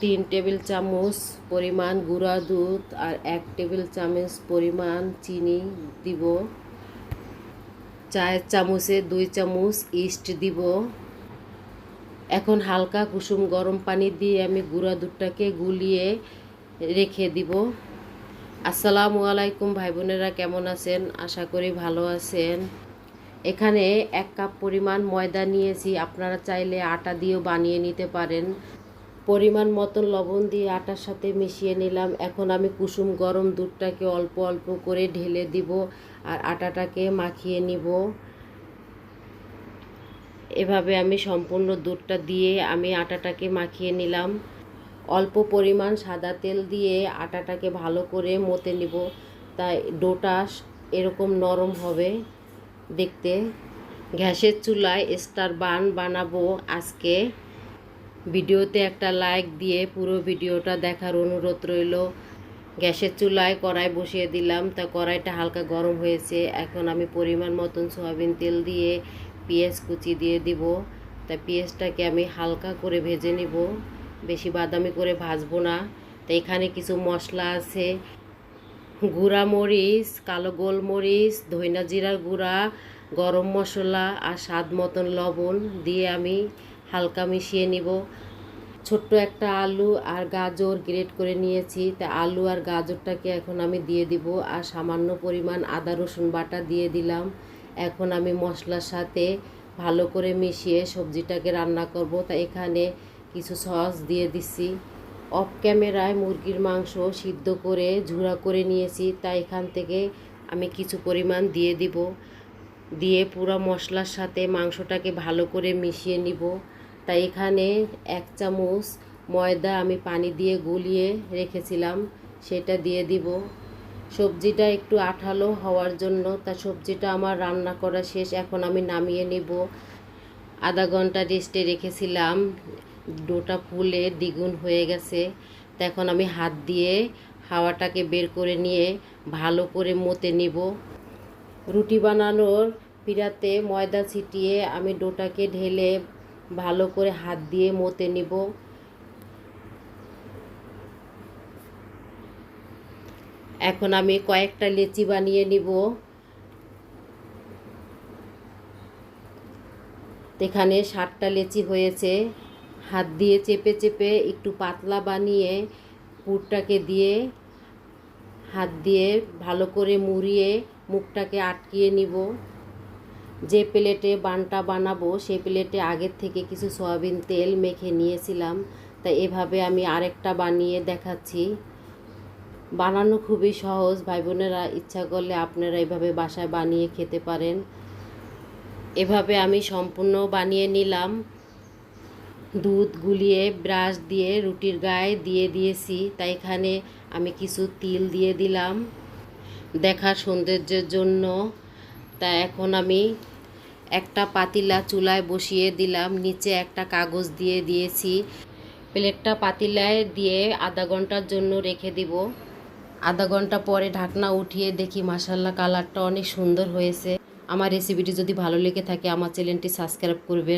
3 table চামচ পরিমাণ গুঁড়া দুধ আর 1 টেবিল চামচ পরিমাণ চিনি দিব। চায়ের চামচে 2 চামচ ইস্ট দিব। এখন হালকা কুসুম গরম পানি দিয়ে আমি গুঁড়া দুধটাকে গুলিয়ে রেখে দিব। আসসালামু আলাইকুম ভাই বোনেরা, কেমন আছেন? আশা করি ভালো আছেন। এখানে 1 কাপ পরিমাণ ময়দা নিয়েছি, আপনারা চাইলে আটা দিয়েও বানিয়ে নিতে পারেন। পরিমাণ মতো লবণ দিয়ে আটার সাথে মিশিয়ে নিলাম। এখন আমি কুসুম গরম দুধটাকে অল্প অল্প করে ঢেলে দিব আর আটাটাকে মাখিয়ে নিব। এভাবে আমি সম্পূর্ণ দুধটা দিয়ে আমি আটাটাকে মাখিয়ে নিলাম। অল্প পরিমাণ সাদা তেল দিয়ে আটাটাকে ভালো করে মতে নিব, তাই ডোটা এরকম নরম হবে দেখতে। গ্যাসের চুলায় স্টার বান বানাবো আজকে। ভিডিওতে একটা লাইক দিয়ে পুরো ভিডিওটা দেখার অনুরোধ রইল। গ্যাসের চুলায় কড়াই বসিয়ে দিলাম, তা কড়াইটা হালকা গরম হয়েছে। এখন আমি পরিমাণ মতন সয়াবিন তেল দিয়ে পেঁয়াজ কুচি দিয়ে দিব। তা পেঁয়াজটাকে আমি হালকা করে ভেজে নিব, বেশি বাদামি করে ভাজবো না। তো এখানে কিছু মশলা আছে, গুঁড়া মরিচ, কালো গোলমরিচ, ধইনা জিরার গুঁড়া, গরম মশলা আর স্বাদ মতন লবণ দিয়ে আমি হালকা মিশিয়ে নিব। ছোট্ট একটা আলু আর গাজর গ্রেট করে নিয়েছি, তা আলু আর গাজরটাকে এখন আমি দিয়ে দিব আর সামান্য পরিমাণ আদা রসুন বাটা দিয়ে দিলাম। এখন আমি মশলার সাথে ভালো করে মিশিয়ে সবজিটাকে রান্না করব। তা এখানে কিছু সস দিয়ে দিচ্ছি। অফ ক্যামেরায় মুরগির মাংস সিদ্ধ করে ঝুরা করে নিয়েছি, তাই এখান থেকে আমি কিছু পরিমাণ দিয়ে দিব। দিয়ে পুরো মশলার সাথে মাংসটাকে ভালো করে মিশিয়ে নিব। তাই এখানে 1 চামচ ময়দা আমি পানি দিয়ে গুলিয়ে রেখেছিলাম, সেটা দিয়ে দিব। সবজিটা একটু আঠালো হওয়ার জন্য, তা সবজিটা আমার রান্না করা শেষ। এখন আমি নামিয়ে নিব। আধা ঘন্টা রেস্টে রেখেছিলাম, ডোটা ফুলে দ্বিগুণ হয়ে গেছে। তা এখন আমি হাত দিয়ে হাওয়াটাকে বের করে নিয়ে ভালো করে মতে নিব। রুটি বানানোর পিঁড়াতে ময়দা ছিটিয়ে আমি ডোটাকে ঢেলে ভালো করে হাত দিয়ে মতে নিব। এখন আমি কয়েকটা লেচি বানিয়ে নিব। এখানে 7টা লেচি হয়েছে। হাত দিয়ে চেপে চেপে একটু পাতলা বানিয়ে পুরটাকে দিয়ে হাত দিয়ে ভালো করে মুড়িয়ে মুখটাকে আটকিয়ে নিব। যে প্লেটে বানটা বানাবো সেই প্লেটে আগের থেকে কিছু সয়াবিন তেল মেখে নিয়েছিলাম। তাই এভাবে আমি আরেকটা বানিয়ে দেখাচ্ছি। বানানো খুবই সহজ, ভাই বোনেরা ইচ্ছা করলে আপনারা এভাবে বাসায় বানিয়ে খেতে পারেন। এভাবে আমি সম্পূর্ণ বানিয়ে নিলাম। দুধ গুলিয়ে ব্রাশ দিয়ে রুটির গায়ে দিয়ে দিয়েছি, তাই এখানে আমি কিছু তিল দিয়ে দিলাম দেখার সৌন্দর্যের জন্য। তা এখন আমি একটা পাতিলা চুলায় বসিয়ে দিলাম, নিচে একটা কাগজ দিয়ে দিয়েছি। প্লেটটা পাতিলায় দিয়ে আধা ঘন্টার জন্য রেখে দিব। আধা ঘন্টা পরে ঢাকনা উঠিয়ে দেখি মাশাআল্লাহ কালারটা অনেক সুন্দর হয়েছে। আমার রেসিপিটি যদি ভালো লেগে থাকে আমার চ্যানেলটি সাবস্ক্রাইব করবেন।